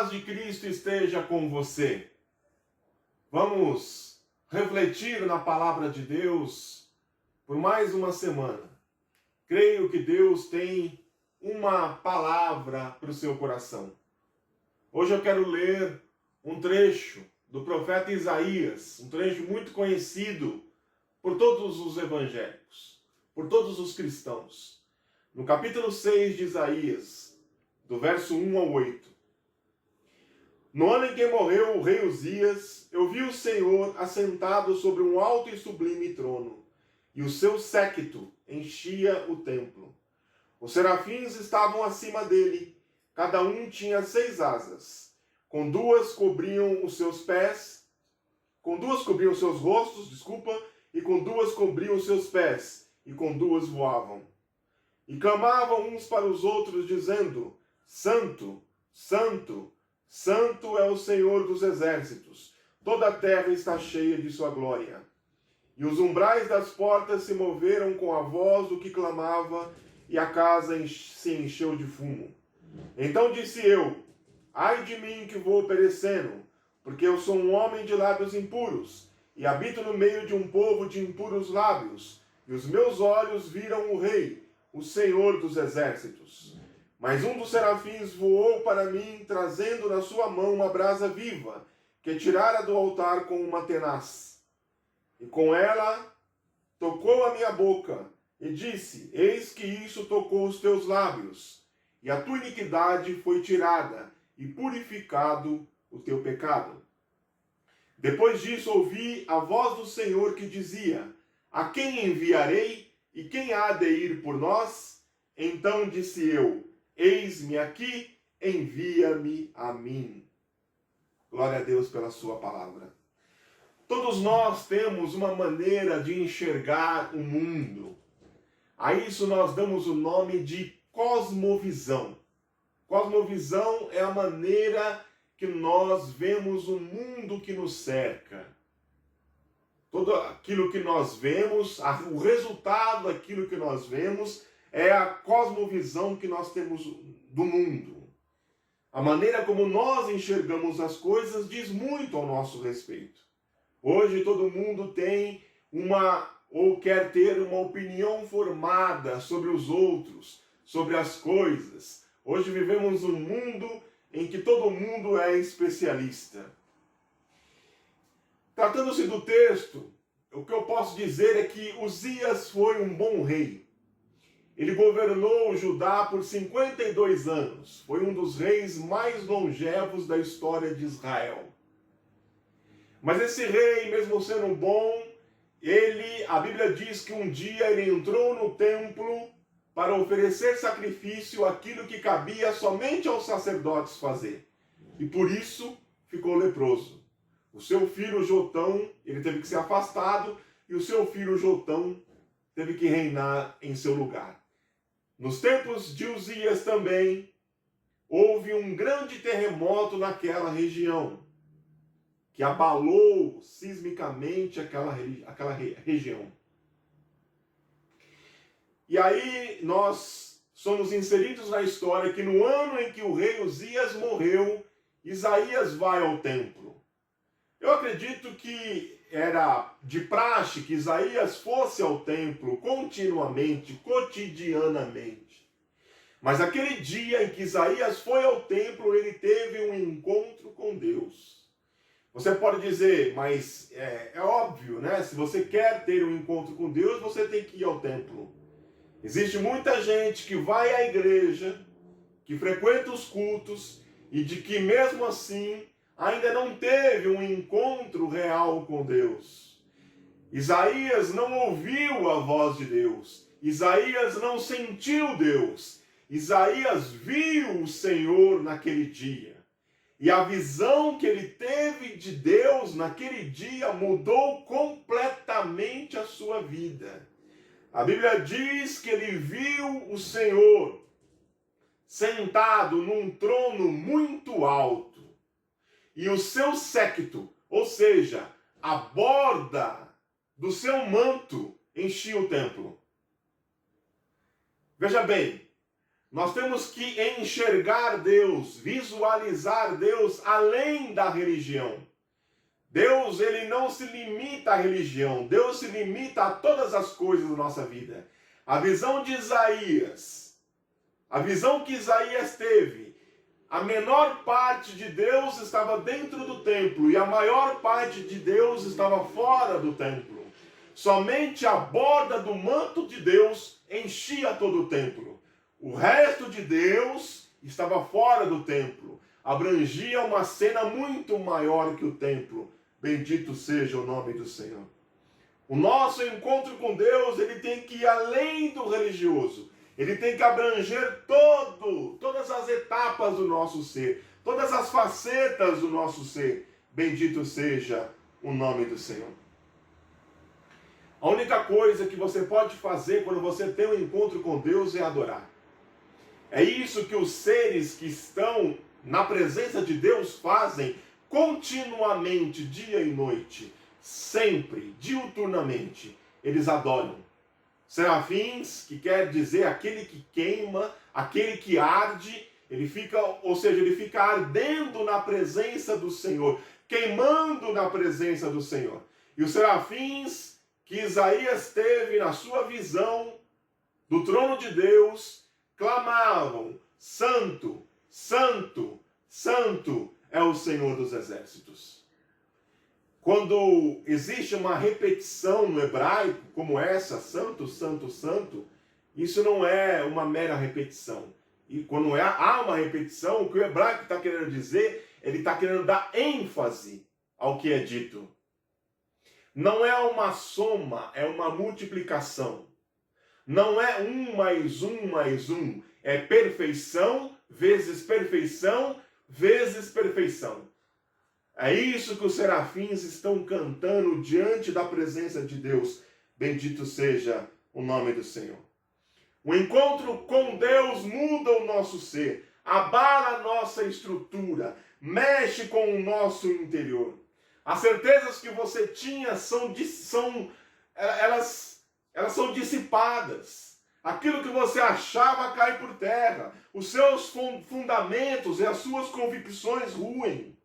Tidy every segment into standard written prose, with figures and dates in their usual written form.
paz de Cristo esteja com você. Vamos refletir na palavra de Deus por mais uma semana. Creio que Deus tem uma palavra para o seu coração. Hoje eu quero ler um trecho do profeta Isaías, um trecho muito conhecido por todos os evangélicos, por todos os cristãos. No capítulo 6 de Isaías, do verso 1 ao 8. No ano em que morreu o rei Uzias, eu vi o Senhor assentado sobre um alto e sublime trono, e o seu séquito enchia o templo. Os serafins estavam acima dele, cada um tinha 6 asas. Com duas cobriam os seus pés, com duas cobriam os seus rostos, e com duas cobriam os seus pés, e com duas voavam. E clamavam uns para os outros, dizendo: Santo, Santo, Santo é o Senhor dos exércitos, toda a terra está cheia de sua glória. E os umbrais das portas se moveram com a voz do que clamava, e a casa se encheu de fumo. Então disse eu: ai de mim que vou perecendo, porque eu sou um homem de lábios impuros, e habito no meio de um povo de impuros lábios, e os meus olhos viram o Rei, o Senhor dos exércitos. Mas um dos serafins voou para mim, trazendo na sua mão uma brasa viva, que tirara do altar com uma tenaz. E com ela tocou a minha boca, e disse: eis que isso tocou os teus lábios, e a tua iniquidade foi tirada, e purificado o teu pecado. Depois disso ouvi a voz do Senhor que dizia: a quem enviarei, e quem há de ir por nós? Então disse eu: eis-me aqui, envia-me a mim. Glória a Deus pela sua palavra. Todos nós temos uma maneira de enxergar o mundo. A isso nós damos o nome de cosmovisão. Cosmovisão é a maneira que nós vemos o mundo que nos cerca. Tudo aquilo que nós vemos, o resultado daquilo que nós vemos é a cosmovisão que nós temos do mundo. A maneira como nós enxergamos as coisas diz muito ao nosso respeito. Hoje todo mundo tem ou quer ter uma opinião formada sobre os outros, sobre as coisas. Hoje vivemos um mundo em que todo mundo é especialista. Tratando-se do texto, o que eu posso dizer é que Uzias foi um bom rei. Ele governou Judá por 52 anos. Foi um dos reis mais longevos da história de Israel. Mas esse rei, mesmo sendo bom, a Bíblia diz que um dia ele entrou no templo para oferecer sacrifício àquilo que cabia somente aos sacerdotes fazer. E por isso ficou leproso. O seu filho Jotão, ele teve que ser afastado, e o seu filho Jotão teve que reinar em seu lugar. Nos tempos de Uzias também, houve um grande terremoto naquela região, que abalou sismicamente aquela região. E aí nós somos inseridos na história que no ano em que o rei Uzias morreu, Isaías vai ao templo. Eu acredito que era de praxe que Isaías fosse ao templo continuamente, cotidianamente. Mas aquele dia em que Isaías foi ao templo, ele teve um encontro com Deus. Você pode dizer, mas é óbvio, né? Se você quer ter um encontro com Deus, você tem que ir ao templo. Existe muita gente que vai à igreja, que frequenta os cultos, e de que mesmo assim ainda não teve um encontro real com Deus. Isaías não ouviu a voz de Deus. Isaías não sentiu Deus. Isaías viu o Senhor naquele dia. E a visão que ele teve de Deus naquele dia mudou completamente a sua vida. A Bíblia diz que ele viu o Senhor sentado num trono muito alto. E o seu séquito, ou seja, a borda do seu manto, enchia o templo. Veja bem, Nós temos que enxergar Deus, visualizar Deus além da religião. Deus, ele não se limita à religião. Deus se limita a todas as coisas da nossa vida. A visão de Isaías, a visão que Isaías teve, a menor parte de Deus estava dentro do templo e a maior parte de Deus estava fora do templo. Somente a borda do manto de Deus enchia todo o templo. O resto de Deus estava fora do templo. Abrangia uma cena muito maior que o templo. Bendito seja o nome do Senhor. O nosso encontro com Deus, ele tem que ir além do religioso. Ele tem que abranger todas as etapas do nosso ser, todas as facetas do nosso ser. Bendito seja o nome do Senhor. A única coisa que você pode fazer quando você tem um encontro com Deus é adorar. É isso que os seres que estão na presença de Deus fazem continuamente, dia e noite, sempre, diuturnamente. Eles adoram. Serafins, que quer dizer aquele que queima, aquele que arde, ele fica ardendo na presença do Senhor, queimando na presença do Senhor. E os serafins que Isaías teve na sua visão do trono de Deus, clamavam: Santo, Santo, Santo é o Senhor dos exércitos. Quando existe uma repetição no hebraico, como essa, santo, santo, santo, isso não é uma mera repetição. E quando há uma repetição, o que o hebraico está querendo dizer, ele está querendo dar ênfase ao que é dito. Não é uma soma, é uma multiplicação. Não é 1 mais 1 mais 1. É perfeição vezes perfeição vezes perfeição. É isso que os serafins estão cantando diante da presença de Deus. Bendito seja o nome do Senhor. O encontro com Deus muda o nosso ser, abala a nossa estrutura, mexe com o nosso interior. As certezas que você tinha são dissipadas. Aquilo que você achava cai por terra. Os seus fundamentos e as suas convicções ruem.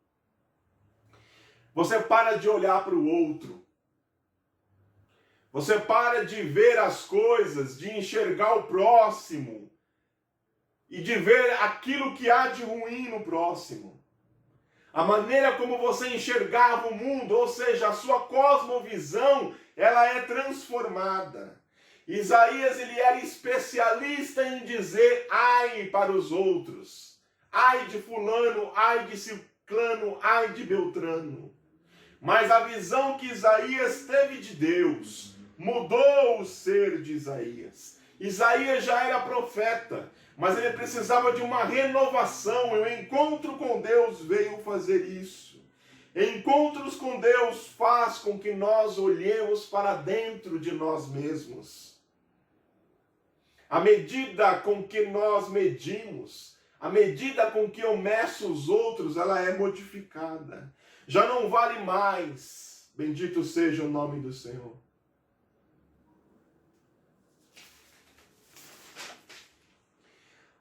Você para de olhar para o outro. Você para de ver as coisas, de enxergar o próximo e de ver aquilo que há de ruim no próximo. A maneira como você enxergava o mundo, ou seja, a sua cosmovisão, ela é transformada. Isaías, ele era especialista em dizer ai para os outros. Ai de fulano, ai de ciclano, ai de beltrano. Mas a visão que Isaías teve de Deus mudou o ser de Isaías. Isaías já era profeta, mas ele precisava de uma renovação. E o encontro com Deus veio fazer isso. Encontros com Deus faz com que nós olhemos para dentro de nós mesmos. A medida com que nós medimos, a medida com que eu meço os outros, ela é modificada. Já não vale mais. Bendito seja o nome do Senhor.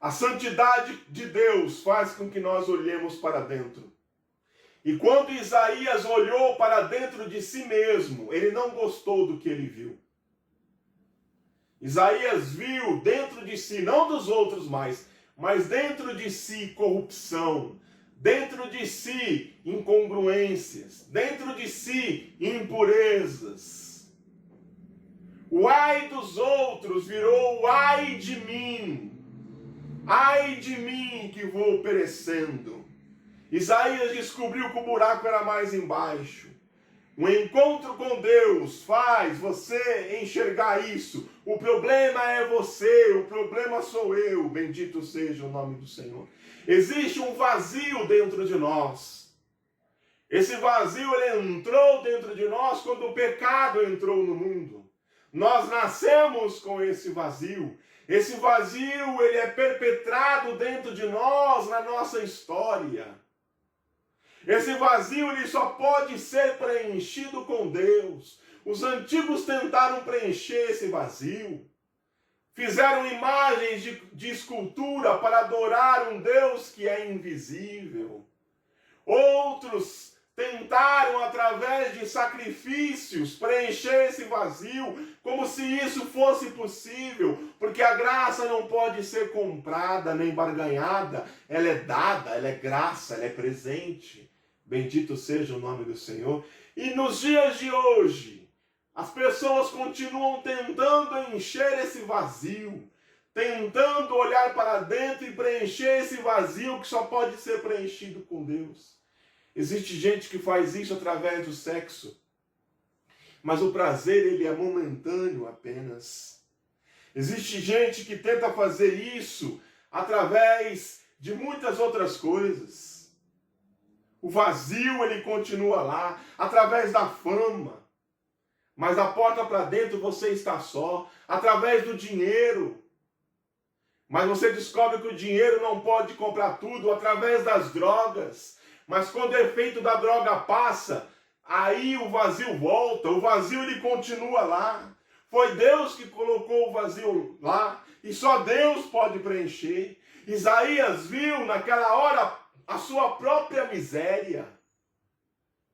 A santidade de Deus faz com que nós olhemos para dentro. E quando Isaías olhou para dentro de si mesmo, ele não gostou do que ele viu. Isaías viu dentro de si, não dos outros mais, mas dentro de si corrupção, dentro de si incongruências, dentro de si impurezas. O ai dos outros virou o ai de mim. Ai de mim que vou perecendo. Isaías descobriu que o buraco era mais embaixo. O encontro com Deus faz você enxergar isso. O problema é você, o problema sou eu. Bendito seja o nome do Senhor. Existe um vazio dentro de nós. Esse vazio ele entrou dentro de nós quando o pecado entrou no mundo. Nós nascemos com esse vazio. Esse vazio ele é perpetrado dentro de nós na nossa história. Esse vazio ele só pode ser preenchido com Deus. Os antigos tentaram preencher esse vazio. Fizeram imagens de escultura para adorar um Deus que é invisível. Outros tentaram, através de sacrifícios, preencher esse vazio, como se isso fosse possível, porque a graça não pode ser comprada nem barganhada, ela é dada, ela é graça, ela é presente. Bendito seja o nome do Senhor. E nos dias de hoje, as pessoas continuam tentando encher esse vazio, tentando olhar para dentro e preencher esse vazio que só pode ser preenchido com Deus. Existe gente que faz isso através do sexo, mas o prazer ele é momentâneo apenas. Existe gente que tenta fazer isso através de muitas outras coisas. O vazio ele continua lá, através da fama. Mas da porta para dentro você está só, através do dinheiro. Mas você descobre que o dinheiro não pode comprar tudo, através das drogas. Mas quando o efeito da droga passa, aí o vazio volta, o vazio ele continua lá. Foi Deus que colocou o vazio lá, e só Deus pode preencher. Isaías viu naquela hora a sua própria miséria.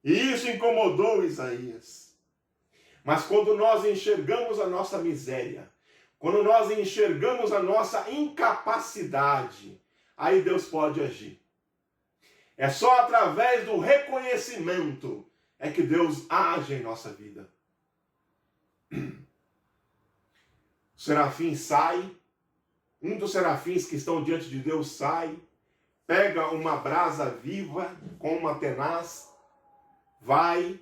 E isso incomodou Isaías. Mas quando nós enxergamos a nossa miséria, quando nós enxergamos a nossa incapacidade, aí Deus pode agir. É só através do reconhecimento é que Deus age em nossa vida. O serafim sai, um dos serafins que estão diante de Deus sai, pega uma brasa viva com uma tenaz, vai,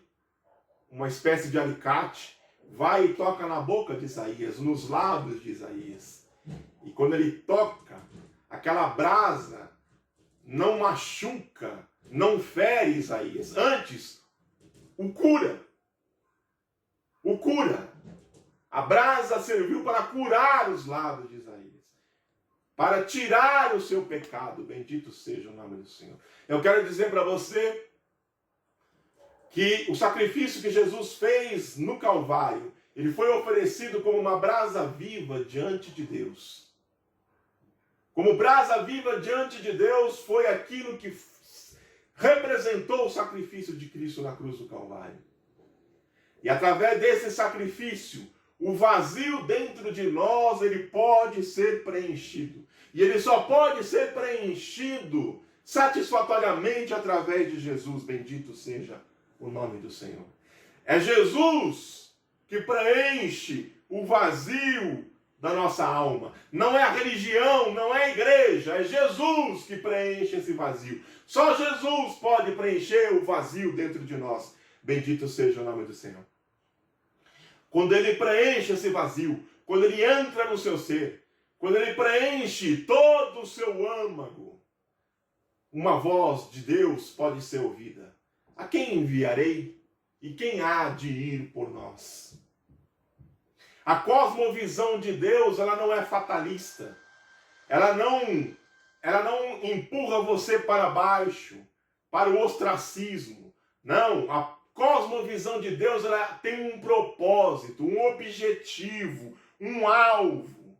uma espécie de alicate, vai e toca na boca de Isaías, nos lábios de Isaías. E quando ele toca, aquela brasa não machuca, não fere Isaías. Antes, o cura. O cura. A brasa serviu para curar os lábios de Isaías, para tirar o seu pecado. Bendito seja o nome do Senhor. Eu quero dizer para você que o sacrifício que Jesus fez no Calvário, ele foi oferecido como uma brasa viva diante de Deus. Como brasa viva diante de Deus foi aquilo que representou o sacrifício de Cristo na cruz do Calvário. E através desse sacrifício, o vazio dentro de nós, ele pode ser preenchido. E ele só pode ser preenchido satisfatoriamente através de Jesus. Bendito seja o nome do Senhor. É Jesus que preenche o vazio da nossa alma. Não é a religião, não é a igreja, é Jesus que preenche esse vazio. Só Jesus pode preencher o vazio dentro de nós. Bendito seja o nome do Senhor. Quando ele preenche esse vazio, quando ele entra no seu ser, quando ele preenche todo o seu âmago, uma voz de Deus pode ser ouvida. A quem enviarei? E quem há de ir por nós? A cosmovisão de Deus, ela não é fatalista. Ela não empurra você para baixo, para o ostracismo. Não, a cosmovisão de Deus, ela tem um propósito, um objetivo, um alvo.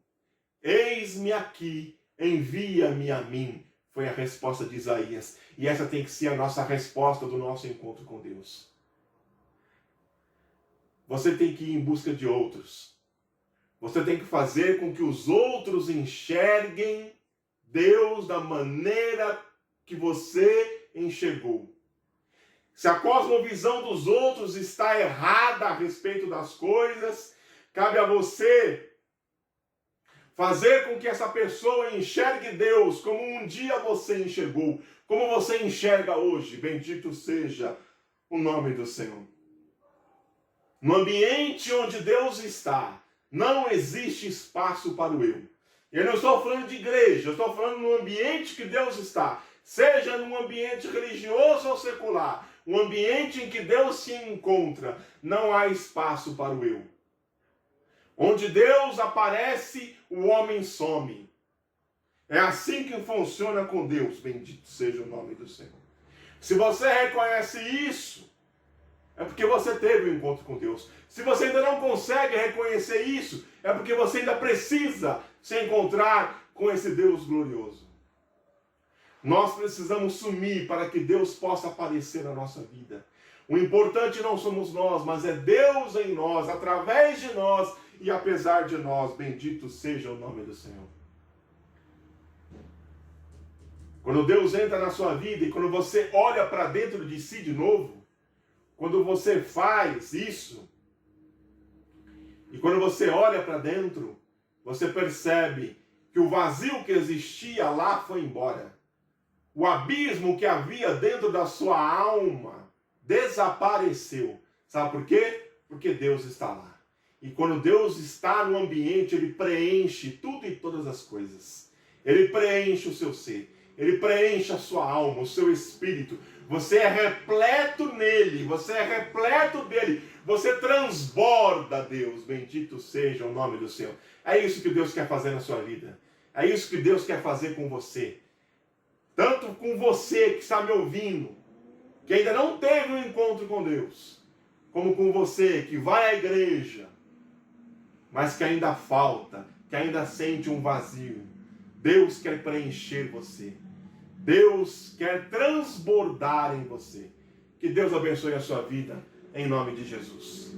Eis-me aqui, envia-me a mim. Foi a resposta de Isaías. E essa tem que ser a nossa resposta do nosso encontro com Deus. Você tem que ir em busca de outros. Você tem que fazer com que os outros enxerguem Deus da maneira que você enxergou. Se a cosmovisão dos outros está errada a respeito das coisas, cabe a você fazer com que essa pessoa enxergue Deus como um dia você enxergou, como você enxerga hoje. Bendito seja o nome do Senhor. No ambiente onde Deus está, não existe espaço para o eu. Eu não estou falando de igreja, eu estou falando no ambiente que Deus está. Seja num ambiente religioso ou secular, um ambiente em que Deus se encontra, não há espaço para o eu. Onde Deus aparece, o homem some. É assim que funciona com Deus. Bendito seja o nome do Senhor. Se você reconhece isso, é porque você teve um encontro com Deus. Se você ainda não consegue reconhecer isso, é porque você ainda precisa se encontrar com esse Deus glorioso. Nós precisamos sumir para que Deus possa aparecer na nossa vida. O importante não somos nós, mas é Deus em nós, através de nós e apesar de nós. Bendito seja o nome do Senhor. Quando Deus entra na sua vida e quando você olha para dentro de si de novo, quando você faz isso, e quando você olha para dentro, você percebe que o vazio que existia lá foi embora. O abismo que havia dentro da sua alma desapareceu. Sabe por quê? Porque Deus está lá. E quando Deus está no ambiente, Ele preenche tudo e todas as coisas. Ele preenche o seu ser. Ele preenche a sua alma, o seu espírito. Você é repleto nele, você é repleto dele. Você transborda Deus. Bendito seja o nome do Senhor. É isso que Deus quer fazer na sua vida. É isso que Deus quer fazer com você. Tanto com você que está me ouvindo, que ainda não teve um encontro com Deus, como com você que vai à igreja, mas que ainda falta, que ainda sente um vazio. Deus quer preencher você. Deus quer transbordar em você. Que Deus abençoe a sua vida, em nome de Jesus.